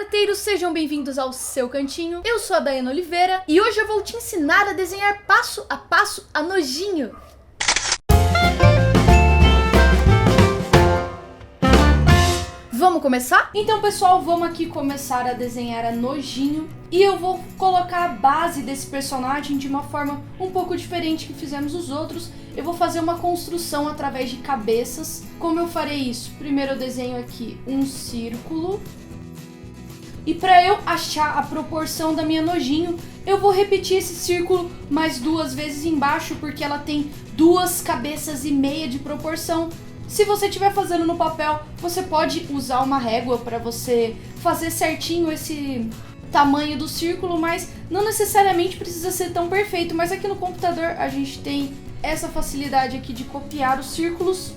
arteiros, sejam bem-vindos ao seu cantinho. Eu sou a Daiana Oliveira e hoje eu vou te ensinar a desenhar passo a passo a Nojinho. Vamos começar? Então, pessoal, vamos aqui começar a desenhar a Nojinho. E eu vou colocar a base desse personagem de uma forma um pouco diferente que fizemos os outros. Eu vou fazer uma construção através de cabeças. Como eu farei isso? Primeiro eu desenho aqui um círculo. E para eu achar a proporção da minha Nojinho, eu vou repetir esse círculo mais 2 vezes embaixo, porque ela tem 2,5 cabeças de proporção. Se você estiver fazendo no papel, você pode usar uma régua para você fazer certinho esse tamanho do círculo, mas não necessariamente precisa ser tão perfeito. Mas aqui no computador a gente tem essa facilidade aqui de copiar os círculos.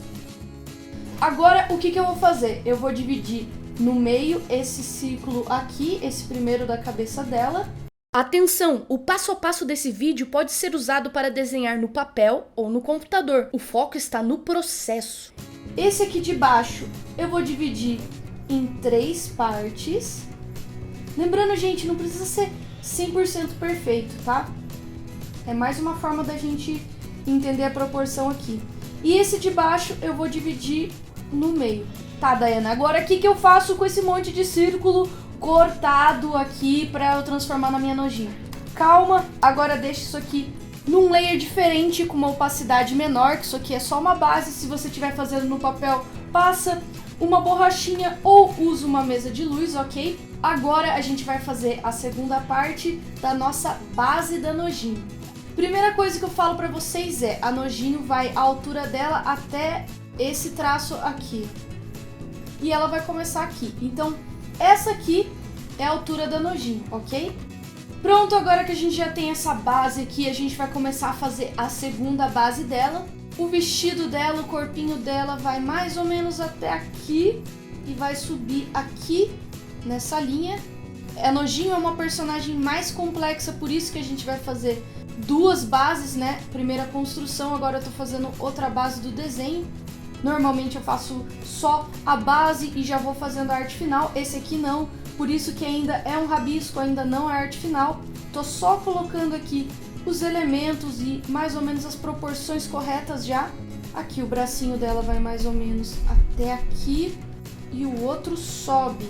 Agora o que eu vou fazer? Eu vou dividir no meio esse círculo aqui, esse primeiro da cabeça dela. Atenção, o passo a passo desse vídeo pode ser usado para desenhar no papel ou no computador. O foco está no processo. Esse aqui de baixo eu vou dividir em 3 partes. Lembrando, gente, não precisa ser 100% perfeito, tá? É mais uma forma da gente entender a proporção aqui. E esse de baixo eu vou dividir no meio. Tá, Daiana, agora o que eu faço com esse monte de círculo cortado aqui pra eu transformar na minha Nojinho? Calma, agora deixa isso aqui num layer diferente, com uma opacidade menor, que isso aqui é só uma base. Se você estiver fazendo no papel, passa uma borrachinha ou usa uma mesa de luz, ok? Agora a gente vai fazer a segunda parte da nossa base da Nojinho. Primeira coisa que eu falo pra vocês é, a Nojinho vai a altura dela até esse traço aqui. E ela vai começar aqui. Então, essa aqui é a altura da Nojinho, ok? Pronto, agora que a gente já tem essa base aqui, a gente vai começar a fazer a segunda base dela. O vestido dela, o corpinho dela vai mais ou menos até aqui e vai subir aqui nessa linha. A Nojinho é uma personagem mais complexa, por isso que a gente vai fazer 2 bases, né? Primeira construção, agora eu tô fazendo outra base do desenho. Normalmente eu faço só a base e já vou fazendo a arte final. Esse aqui não, por isso que ainda é um rabisco, ainda não é arte final. Tô só colocando aqui os elementos e mais ou menos as proporções corretas já. Aqui o bracinho dela vai mais ou menos até aqui e o outro sobe.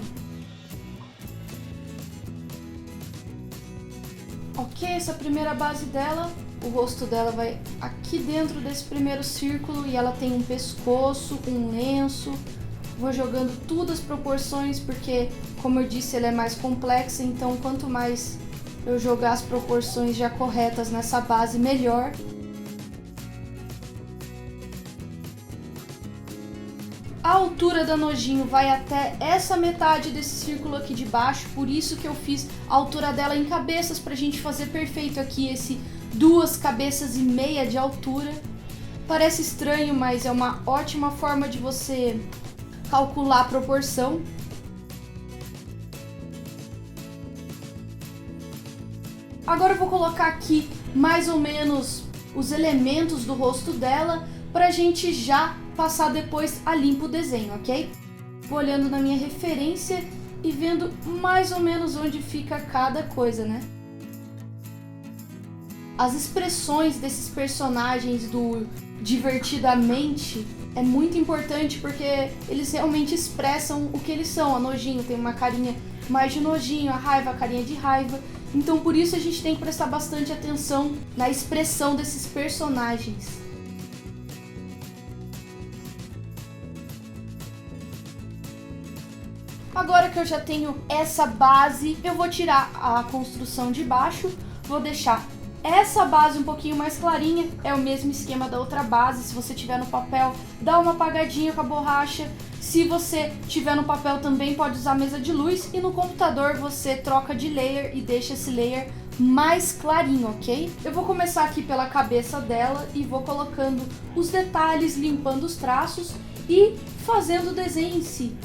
Ok, essa primeira base dela. O rosto dela vai aqui dentro desse primeiro círculo e ela tem um pescoço, um lenço. Vou jogando tudo as proporções porque, como eu disse, ela é mais complexa. Então, quanto mais eu jogar as proporções já corretas nessa base, melhor. A altura da Nojinho vai até essa metade desse círculo aqui de baixo. Por isso que eu fiz a altura dela em cabeças, pra gente fazer perfeito aqui esse 2,5 cabeças de altura. Parece estranho, mas é uma ótima forma de você calcular a proporção. Agora eu vou colocar aqui mais ou menos os elementos do rosto dela pra gente já passar depois a limpo o desenho, ok? Vou olhando na minha referência e vendo mais ou menos onde fica cada coisa, né? As expressões desses personagens do Divertidamente é muito importante porque eles realmente expressam o que eles são. A Nojinho tem uma carinha mais de nojinho, a Raiva a carinha de raiva. Então por isso a gente tem que prestar bastante atenção na expressão desses personagens. Agora que eu já tenho essa base, eu vou tirar a construção de baixo, vou deixar essa base um pouquinho mais clarinha. É o mesmo esquema da outra base. Se você tiver no papel, dá uma apagadinha com a borracha. Se você tiver no papel também pode usar a mesa de luz. E no computador você troca de layer e deixa esse layer mais clarinho, ok? Eu vou começar aqui pela cabeça dela e vou colocando os detalhes, limpando os traços e fazendo o desenho em si.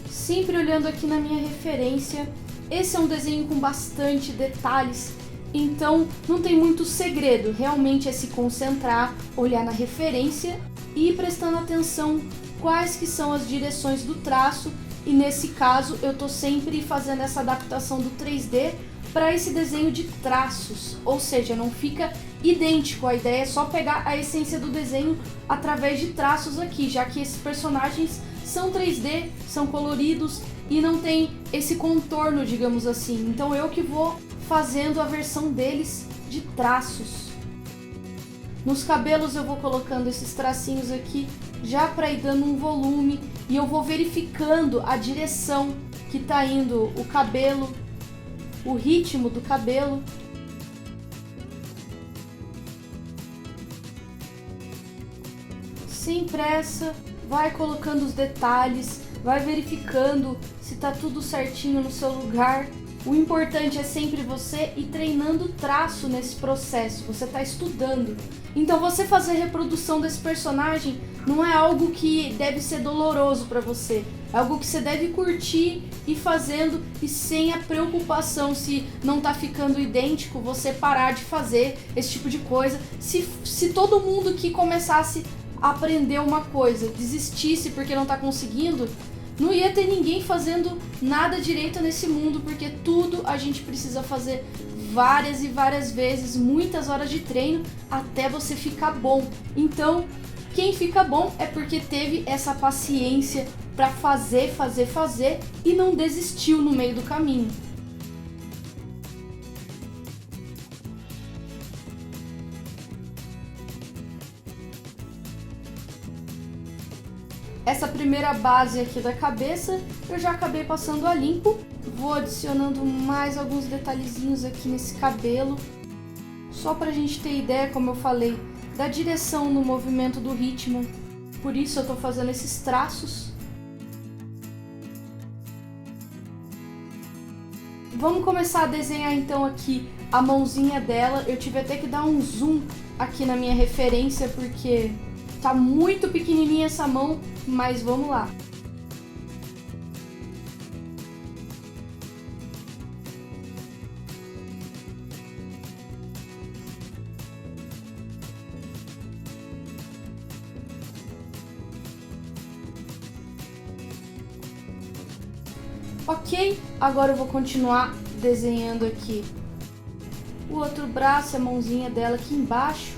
Sempre olhando aqui na minha referência. Esse é um desenho com bastante detalhes, então não tem muito segredo, realmente é se concentrar, olhar na referência e ir prestando atenção quais que são as direções do traço. E nesse caso eu tô sempre fazendo essa adaptação do 3D para esse desenho de traços, ou seja, não fica idêntico. A ideia é só pegar a essência do desenho através de traços aqui, já que esses personagens são 3D, são coloridos e não tem esse contorno, digamos assim. Então eu que vou fazendo a versão deles de traços. Nos cabelos eu vou colocando esses tracinhos aqui já para ir dando um volume, e eu vou verificando a direção que tá indo o cabelo, o ritmo do cabelo. Sem pressa, vai colocando os detalhes, vai verificando se tá tudo certinho no seu lugar. O importante é sempre você ir treinando o traço nesse processo, você está estudando. Então você fazer reprodução desse personagem não é algo que deve ser doloroso para você. É algo que você deve curtir e fazendo, e sem a preocupação se não tá ficando idêntico, você parar de fazer esse tipo de coisa. Se todo mundo que começasse a aprender uma coisa desistisse porque não tá conseguindo, não ia ter ninguém fazendo nada direito nesse mundo, porque tudo a gente precisa fazer várias e várias vezes, muitas horas de treino até você ficar bom. Então, quem fica bom é porque teve essa paciência para fazer e não desistiu no meio do caminho. Essa primeira base aqui da cabeça eu já acabei passando a limpo. Vou adicionando mais alguns detalhezinhos aqui nesse cabelo, só pra gente ter ideia, como eu falei, da direção no movimento do ritmo. Por isso eu tô fazendo esses traços. Vamos começar a desenhar então aqui a mãozinha dela. Eu tive até que dar um zoom aqui na minha referência, porque tá muito pequenininha essa mão, mas vamos lá. Ok, agora eu vou continuar desenhando aqui o outro braço, a mãozinha dela aqui embaixo.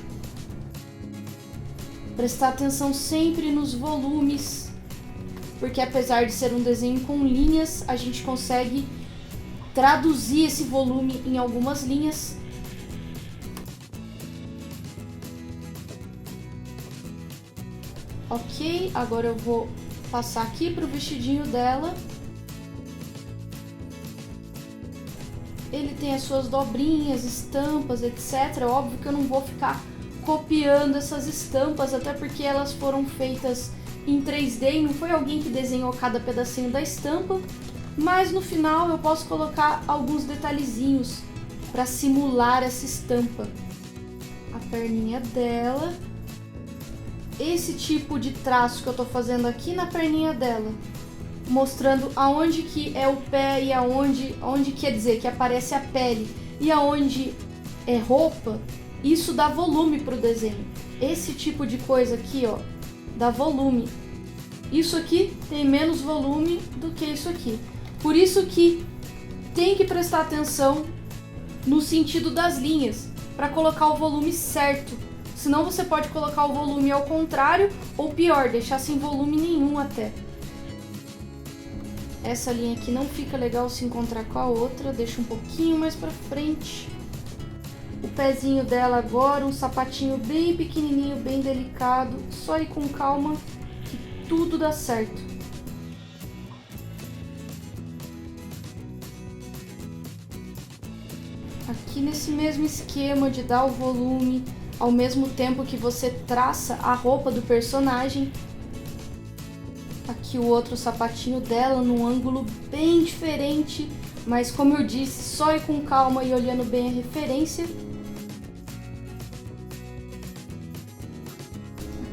Prestar atenção sempre nos volumes, porque apesar de ser um desenho com linhas, a gente consegue traduzir esse volume em algumas linhas. Ok, agora eu vou passar aqui para o vestidinho dela. Ele tem as suas dobrinhas, estampas, etc. Óbvio que eu não vou ficar copiando essas estampas, até porque elas foram feitas em 3D e não foi alguém que desenhou cada pedacinho da estampa. Mas no final eu posso colocar alguns detalhezinhos para simular essa estampa. A perninha dela. Esse tipo de traço que eu tô fazendo aqui na perninha dela, mostrando aonde que é o pé e onde quer dizer que aparece a pele e aonde é roupa, isso dá volume pro desenho. Esse tipo de coisa aqui, ó, dá volume. Isso aqui tem menos volume do que isso aqui. Por isso que tem que prestar atenção no sentido das linhas, para colocar o volume certo. Senão você pode colocar o volume ao contrário, ou pior, deixar sem volume nenhum até. Essa linha aqui não fica legal se encontrar com a outra, deixa um pouquinho mais pra frente. O pezinho dela agora, um sapatinho bem pequenininho, bem delicado, só ir com calma que tudo dá certo. Aqui nesse mesmo esquema de dar o volume, ao mesmo tempo que você traça a roupa do personagem. Aqui o outro sapatinho dela num ângulo bem diferente, mas como eu disse, só ir com calma e olhando bem a referência.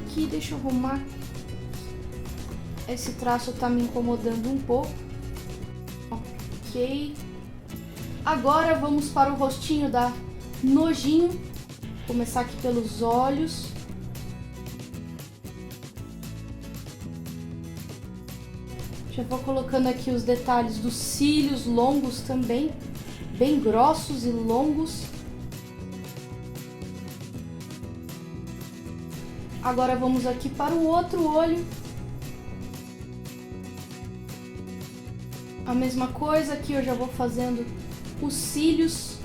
Aqui, deixa eu arrumar. Esse traço tá me incomodando um pouco. Ok. Agora vamos para o rostinho da Nojinho. Vou começar aqui pelos olhos. Já vou colocando aqui os detalhes dos cílios longos também, bem grossos e longos. Agora vamos aqui para o outro olho. A mesma coisa, aqui eu já vou fazendo os cílios.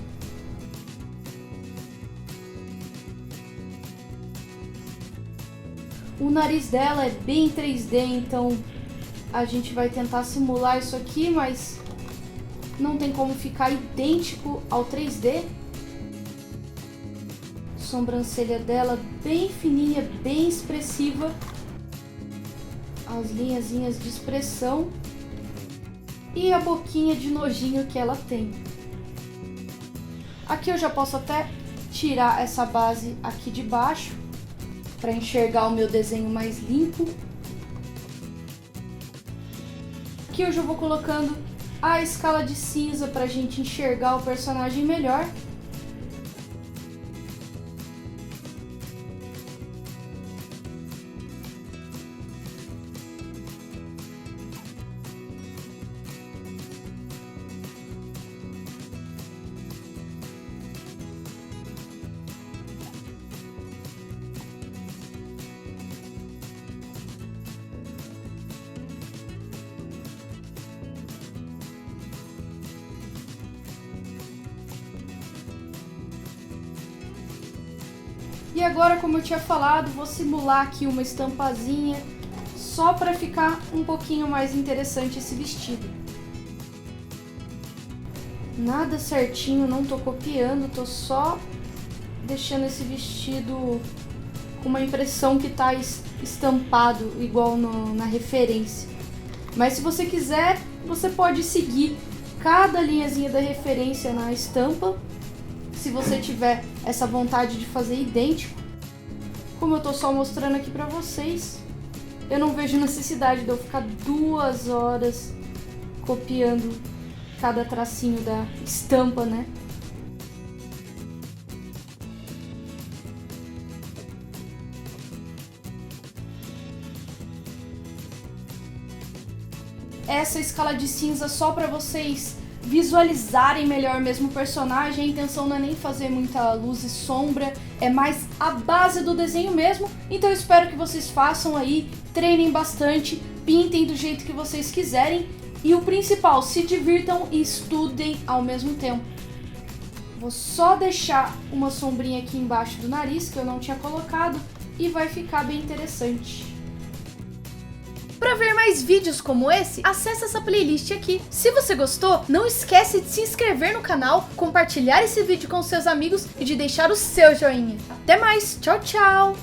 O nariz dela é bem 3D, então a gente vai tentar simular isso aqui, mas não tem como ficar idêntico ao 3D. Sobrancelha dela bem fininha, bem expressiva. As linhazinhas de expressão. E a boquinha de nojinho que ela tem. Aqui eu já posso até tirar essa base aqui de baixo, para enxergar o meu desenho mais limpo. Aqui eu já vou colocando a escala de cinza para a gente enxergar o personagem melhor. E agora, como eu tinha falado, vou simular aqui uma estampazinha só para ficar um pouquinho mais interessante esse vestido. Nada certinho, não tô copiando, tô só deixando esse vestido com uma impressão que tá estampado igual na referência. Mas se você quiser, você pode seguir cada linhazinha da referência na estampa, se você tiver essa vontade de fazer idêntico. Como eu tô só mostrando aqui pra vocês, eu não vejo necessidade de eu ficar 2 horas copiando cada tracinho da estampa, né? Essa escala de cinza só pra vocês visualizarem melhor mesmo o personagem. A intenção não é nem fazer muita luz e sombra, é mais a base do desenho mesmo. Então eu espero que vocês façam aí, treinem bastante, pintem do jeito que vocês quiserem e o principal, se divirtam e estudem ao mesmo tempo. Vou só deixar uma sombrinha aqui embaixo do nariz que eu não tinha colocado e vai ficar bem interessante. Para ver mais vídeos como esse, acesse essa playlist aqui. Se você gostou, não esquece de se inscrever no canal, compartilhar esse vídeo com seus amigos e de deixar o seu joinha. Até mais, tchau, tchau!